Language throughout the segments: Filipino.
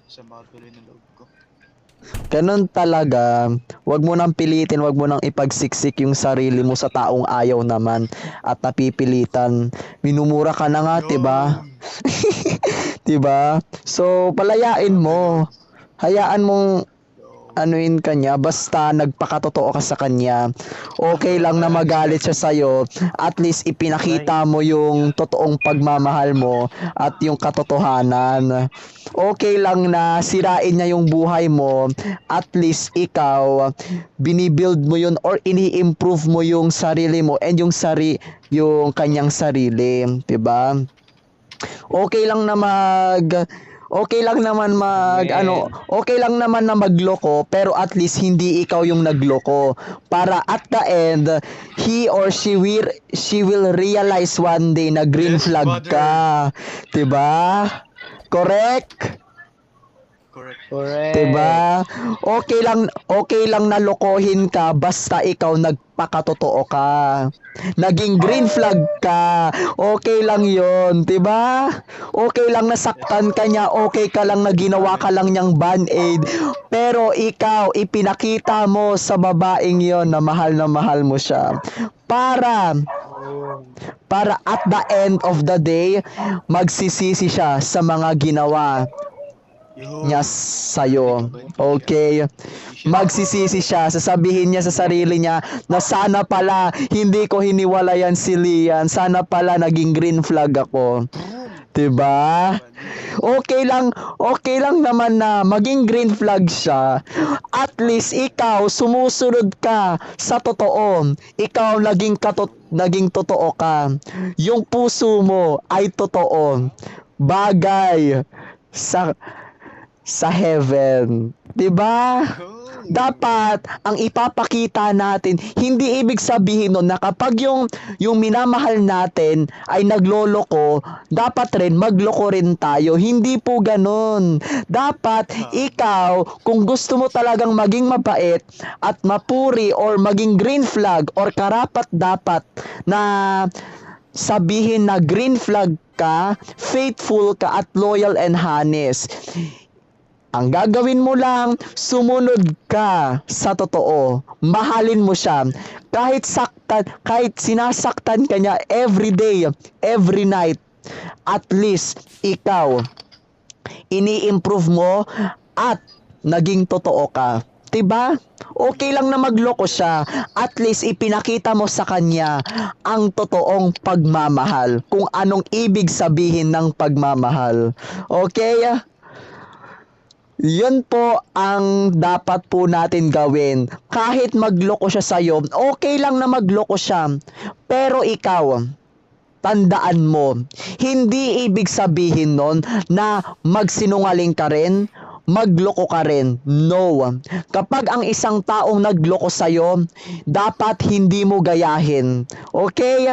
sa matuloy na loob ko. Ganun talaga. Wag mo nang pilitin, wag mo nang ipagsiksik yung sarili mo sa taong ayaw naman at napipilitan. Minumura ka na nga, 'di ba? Yun! 'Di ba? So, palayain Grabe yun. mo. Hayaan mong Yo. anuin kanya basta nagpakatotoo ka sa kanya. Okay lang na magalit siya sa'yo. At least ipinakita mo yung totoong pagmamahal mo at yung katotohanan. Okay lang na sirain niya yung buhay mo. At least ikaw, binibuild mo yun or ini-improve mo yung sarili mo and yung kanyang sarili. 'Di ba? Okay lang na okay lang naman okay lang naman na magloko pero at least hindi ikaw yung nagloko para at the end he or she will realize one day na green Yes, flag brother. ka, 'di ba? Correct? Correct. Correct. Diba? Okay lang na lokohin ka basta ikaw nagpakatotoo ka. Naging green flag ka. Okay lang 'yon, 'di ba? Okay lang nasaktan ka niya, okay ka lang na ginawa ka lang niyang band-aid. Pero ikaw ipinakita mo sa babaeng 'yon na mahal mo siya. Para at the end of the day magsisisi siya sa mga ginawa Yun. niya sa'yo. Okay? Magsisisi siya, sasabihin niya sa sarili niya na sana pala hindi ko hiniwalayan si Lian, sana pala naging green flag ako. Boom! 'Di ba? Okay lang naman na maging green flag siya. At least ikaw sumusunod ka sa totoo. Ikaw naging totoo ka. Yung puso mo ay totoo. Bagay sa heaven. 'Di ba? Yun. Dapat ang ipapakita natin, hindi ibig sabihin nun na kapag yung minamahal natin ay nagloloko, dapat rin magloko rin tayo. Hindi po ganun. Dapat ikaw, kung gusto mo talagang maging mabait at mapuri or maging green flag or karapat dapat na sabihin na green flag ka, faithful ka at loyal and honest. Ang gagawin mo lang, sumunod ka sa totoo. Mahalin mo siya. Kahit sinasaktan ka niya every day, every night, at least ikaw, ini-improve mo at naging totoo ka. 'Di ba? Okay lang na magloko siya. At least ipinakita mo sa kanya ang totoong pagmamahal. Kung anong ibig sabihin ng pagmamahal. Okay? Yun po ang dapat po natin gawin. Kahit magloko siya sa'yo, okay lang na magloko siya. Pero ikaw, tandaan mo, hindi ibig sabihin nun na magsinungaling ka rin, magloko ka rin. No. Kapag ang isang taong nagloko sa'yo, dapat hindi mo gayahin. Okay?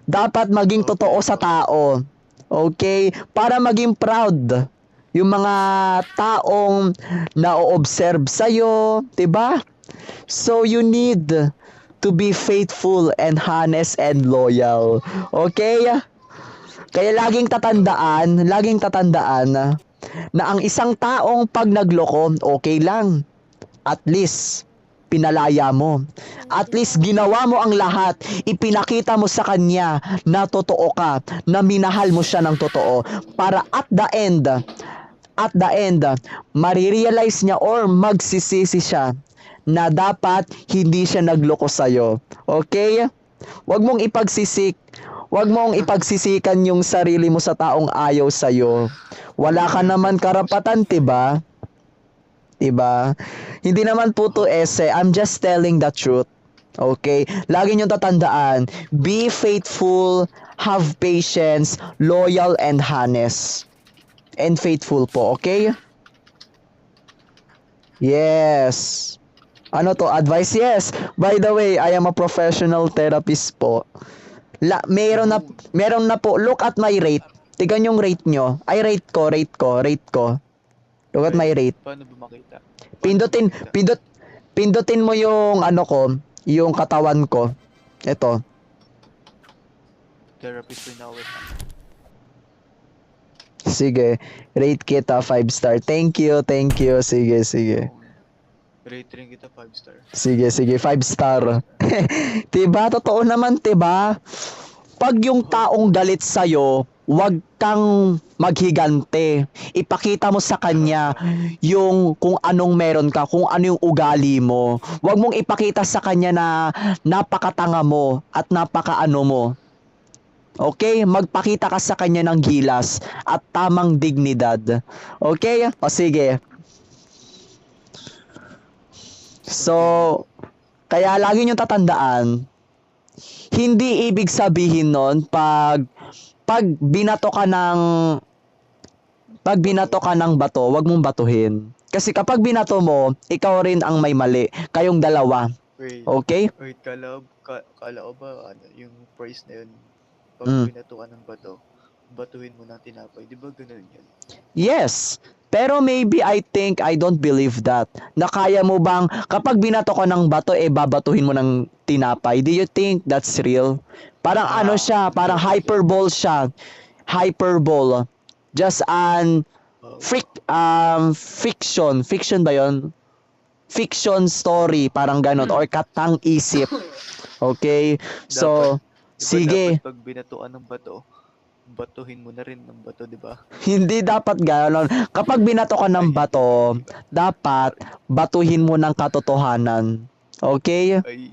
Dapat maging totoo sa tao. Okay? Para maging proud yung mga taong na-observe sa'yo, 'di ba? So you need to be faithful and honest and loyal. Okay? Kaya laging tatandaan na ang isang taong pag nagloko, okay lang. At least pinalaya mo. At least ginawa mo ang lahat. Ipinakita mo sa kanya na totoo ka, na minahal mo siya ng totoo. Para at the end, marirealize niya or magsisisi siya na dapat hindi siya nagloko sa'yo. Okay? Huwag mong ipagsisikan yung sarili mo sa taong ayaw sa'yo. Wala ka naman karapatan, 'di ba? 'Di ba? Hindi naman po to ese. I'm just telling the truth. Okay? Lagi niyong tatandaan, be faithful, have patience, loyal and honest. And faithful po, okay? Yes. Ano to? Advice? Yes. By the way, I am a professional therapist po. Meron na po. Look at my rate. Tignan yung rate nyo. Ay, rate ko. Look at my rate. Paano ba makita? Pindutin mo yung ano ko, yung katawan ko. Ito. Therapist rin ako. Sige, rate kita 5 star. Thank you, thank you. Sige, sige. Rate rin kita 5 star. Sige, sige, 5 star. 'Diba? Totoo naman, 'diba? Pag yung taong galit sa'yo, wag kang maghigante. Ipakita mo sa kanya yung kung anong meron ka, kung ano yung ugali mo. Wag mong ipakita sa kanya na napakatanga mo at napakaano mo. Okay? Magpakita ka sa kanya ng gilas at tamang dignidad. Okay? O sige. So, kaya lagi nyo tatandaan, hindi ibig sabihin nun pag binato ka ng bato, wag mong batuhin. Kasi kapag binato mo, ikaw rin ang may mali. Kayong dalawa. Wait, Okay? wait, kala ko ba, ano, yung price na yun, pag Mm. binato ka ng bato, batuhin mo ng tinapay. Di ba ganun yun? Yes. Pero maybe I don't believe that. Na kaya mo bang kapag binato ka ng bato babatuhin mo ng tinapay? Do you think that's real? Parang ano siya, parang hyperbole siya. Hyperbole. Just an Oh, fiction ba 'yon? Fiction story, parang ganon or katang isip. Okay? So, di ba sige. dapat pag binatuan ng bato, batuhin mo na rin ng bato, di ba? Hindi dapat gano'n. Kapag binato ka ng bato, dapat batuhin mo ng katotohanan. Okay? Ay,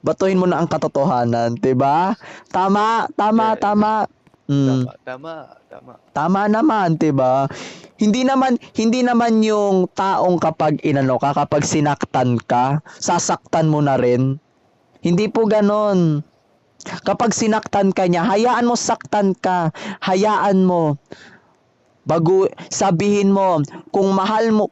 Batuhin mo na ang katotohanan, 'di ba? Tama, tama, Yeah. tama. tama. Tama naman, 'di ba? Hindi naman yung taong kapag inano ka, kapag sinaktan ka, sasaktan mo na rin. Hindi po gano'n. Kapag sinaktan ka niya, hayaan mo saktan ka. Hayaan mo. Sabihin mo, kung mahal mo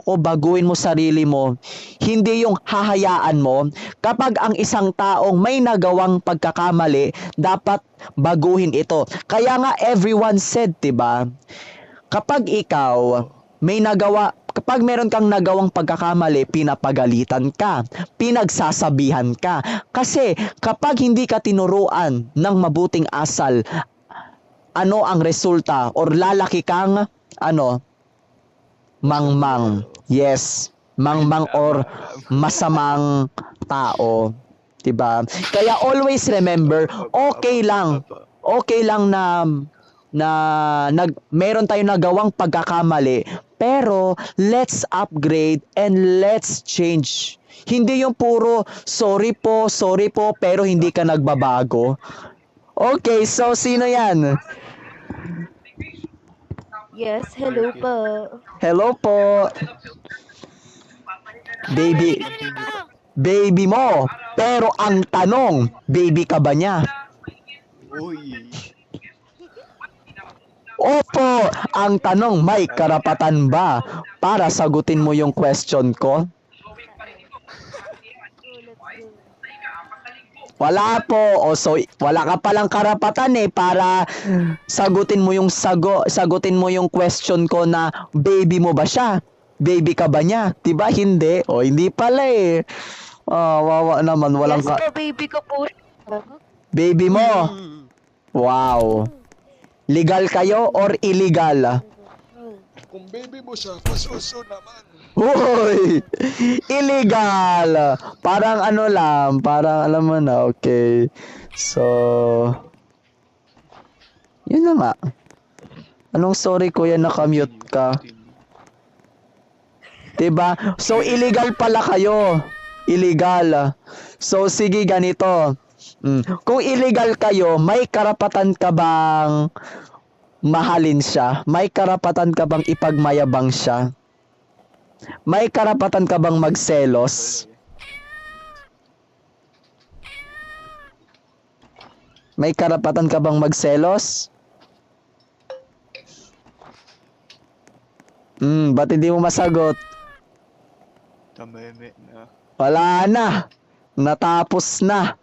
ko, baguhin mo sarili mo. Hindi yung hahayaan mo. Kapag ang isang taong may nagawang pagkakamali, dapat baguhin ito. Kaya nga everyone said, 'di ba? Kapag ikaw kapag meron kang nagawang pagkakamali, pinapagalitan ka, pinagsasabihan ka. Kasi kapag hindi ka tinuruan ng mabuting asal, ano ang resulta? Or lalaki kang, mangmang. Yes, mangmang or masamang tao. 'Di ba? Kaya always remember, okay lang na meron tayong nagawang pagkakamali, pero let's upgrade and let's change. Hindi yung puro sorry po, pero hindi ka nagbabago. Okay, so sino yan? Yes, hello po. Hello po. Baby mo. Pero ang tanong, baby ka ba niya? Uy, Opo, ang tanong, may karapatan ba para sagutin mo yung question ko? Wala po. O so wala ka palang karapatan para sagutin mo yung question ko na baby mo ba siya? Baby ka ba niya? 'Di ba hindi? O hindi pala wawa naman walang Yes po, baby ko po. baby mo. Wow. Legal kayo or illegal? Kung baby mo siya, pasuso naman. Hoy! Illegal! Parang ano lang, parang alam mo na, okay. So, yun na nga. Anong sorry kuya, nakamute ka? Diba? So, illegal pala kayo. Illegal. So, sige ganito. Kung illegal kayo, may karapatan ka bang mahalin siya? May karapatan ka bang ipagmayabang siya? May karapatan ka bang magselos? May karapatan ka bang magselos? Ba't hindi mo masagot? tameme na. Wala na. Natapos na.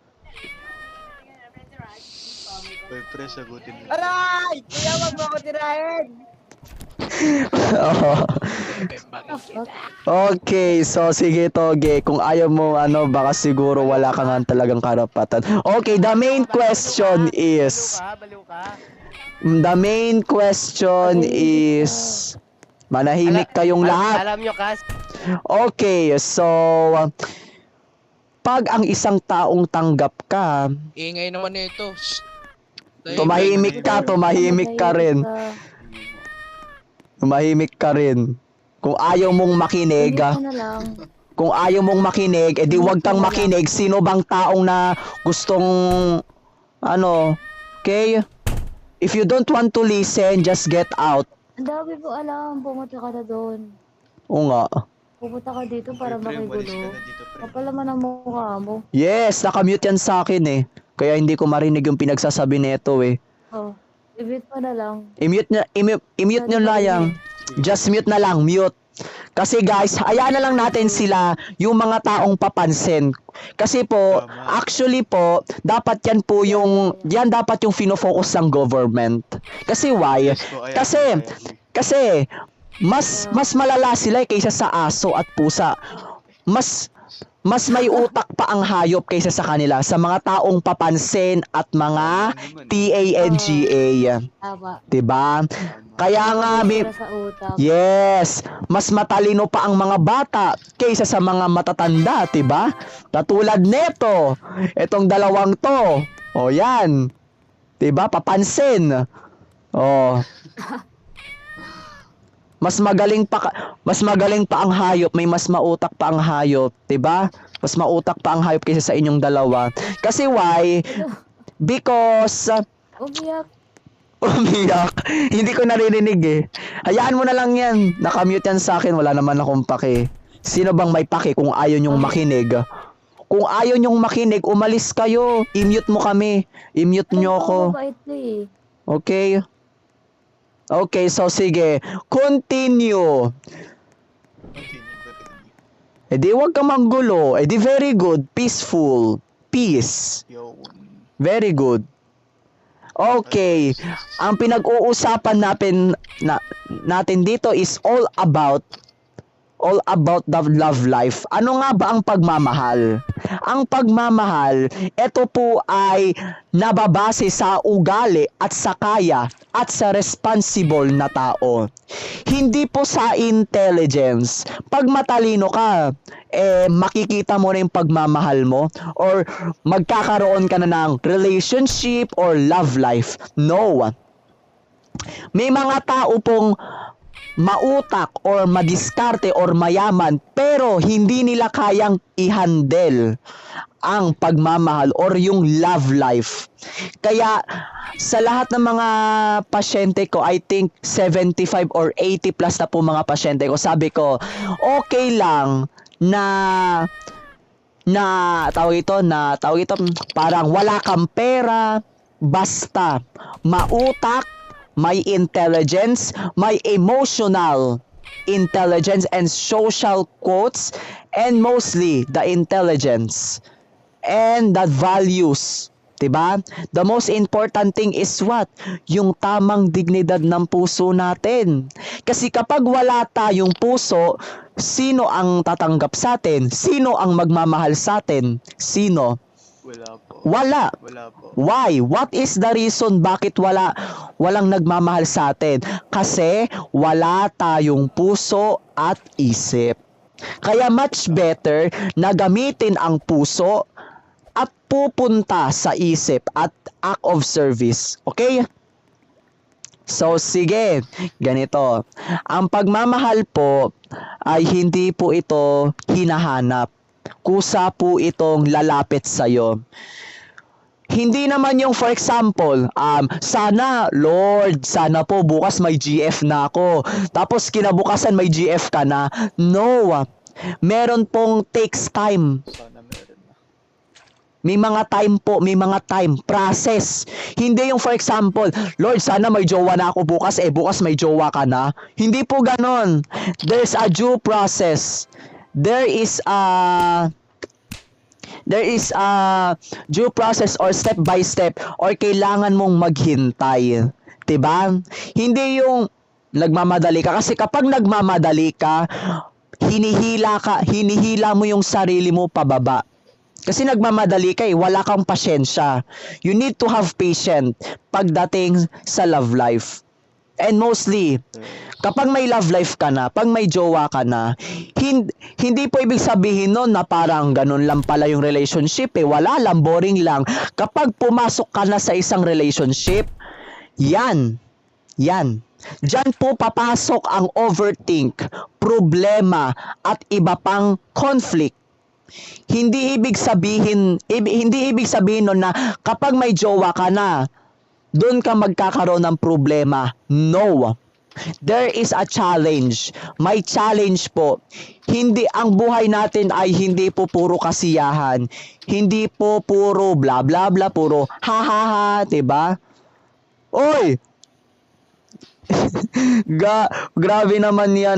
Uy, pre, sagutin mo. Aray! Kuya, wag mo ako tirahin! Oo. Okay, so sige Toge, kung ayaw mo baka siguro wala ka nga talagang karapatan. Okay, the main question is manahimik kayong lahat. Alam nyo kas, Okay, so pag ang isang taong tanggap ka, Ingay naman nito. tumahimik ka rin. Tumahimik ka rin. Kung ayaw mong makinig, kung ayaw mong makinig, edi wag kang makinig. Sino bang taong na gustong okay? If you don't want to listen, just get out. Ang dami mo alam, pumunta ka na doon. Oo nga. Pumunta ka dito para Pre, walis ka makigulo. na dito, pre. Kapal naman ang mukha mo. Yes, nakamute yan sa akin eh. Kaya hindi ko marinig yung pinagsasabi nito eh. Oh, i-mute mo na lang. I-mute nyo lang yan. Just mute na lang, mute. Kasi guys, hayaan na lang natin sila, yung mga taong papansin. Kasi po, Tama. actually po, dapat yan dapat yung fino-focus ng government. Kasi why? Yes po, I Kasi, agree. kasi, mas malala sila kaysa sa aso at pusa. Mas may utak pa ang hayop kaysa sa kanila, sa mga taong papansin at mga TANGA. Tama. Diba? Kaya nga, Para sa utak. yes, mas matalino pa ang mga bata kaysa sa mga matatanda, 'di ba? Katulad nito, etong dalawang 'to. O yan. 'Di ba? Papansin. Oh. Mas magaling pa ang hayop, may mas mautak pa ang hayop, 'di ba? Mas mautak pa ang hayop kaysa sa inyong dalawa. Kasi why? Because umiyak. Hindi ko naririnig eh. Hayaan mo na lang yan. Nakamute yan sa akin. Wala naman akong pake. Sino bang may pake kung ayaw nyong makinig? Kung ayaw nyong makinig, umalis kayo. I-mute mo kami. I-mute nyo ako. Okay? Okay, so sige. Continue. Continue. Eh di wag ka manggulo. Eh di very good. Peaceful. Peace. Yo. Very good. Okay, ang pinag-uusapan natin dito is all about the love life. Ano nga ba ang pagmamahal? Ang pagmamahal, ito po ay nababase sa ugali at sa kaya at sa responsible na tao. Hindi po sa intelligence. Pag matalino ka, makikita mo na yung pagmamahal mo or magkakaroon ka na ng relationship or love life. No. May mga tao pong mautak or madiskarte or mayaman pero hindi nila kayang i-handle ang pagmamahal or yung love life. Kaya sa lahat ng mga pasyente ko, I think 75 or 80 plus na po mga pasyente ko, sabi ko, okay lang na tawag ito, parang wala kang pera, basta mautak, may intelligence, may emotional intelligence and social quotes, and mostly the intelligence and the values. Diba? The most important thing is what? Yung tamang dignidad ng puso natin. Kasi kapag wala tayong puso, sino ang tatanggap sa atin? Sino ang magmamahal sa atin? Sino? Wala po. Wala. Wala po. Why? What is the reason bakit walang nagmamahal sa atin? Kasi wala tayong puso at isip. Kaya much better na gamitin ang puso at pupunta sa isip at act of service. Okay? So sige, ganito. Ang pagmamahal po ay hindi po ito hinahanap. Kusa po itong lalapit sa'yo. Hindi naman yung for example, sana Lord, sana po bukas may GF na ako. Tapos kinabukasan may GF ka na. No. Meron pong takes time. Sana meron na. May mga time po, may mga time, process. Hindi yung for example, Lord, sana may jowa na ako bukas, bukas may jowa ka na. Hindi po ganon. There's a due process. There is a due process or step by step or kailangan mong maghintay. 'Di ba? Hindi yung Nagmamadali ka. Kasi kapag nagmamadali ka, hinihila mo yung sarili mo pababa. Kasi nagmamadali ka wala kang pasyensya. You need to have patience pagdating sa love life. And mostly, kapag may love life ka na, pag may jowa ka na, hindi po ibig sabihin nun na parang ganun lang pala yung relationship wala lang, boring lang. Kapag pumasok ka na sa isang relationship, yan. Diyan po papasok ang overthink, problema, at iba pang conflict. Hindi ibig sabihin nun na kapag may jowa ka na, doon ka magkakaroon ng problema. No. There is a challenge. May challenge po. Ang buhay natin ay hindi po puro kasiyahan. Hindi po puro bla bla bla, puro ha ha ha, 'di ba? Oy! Grabe naman 'yan.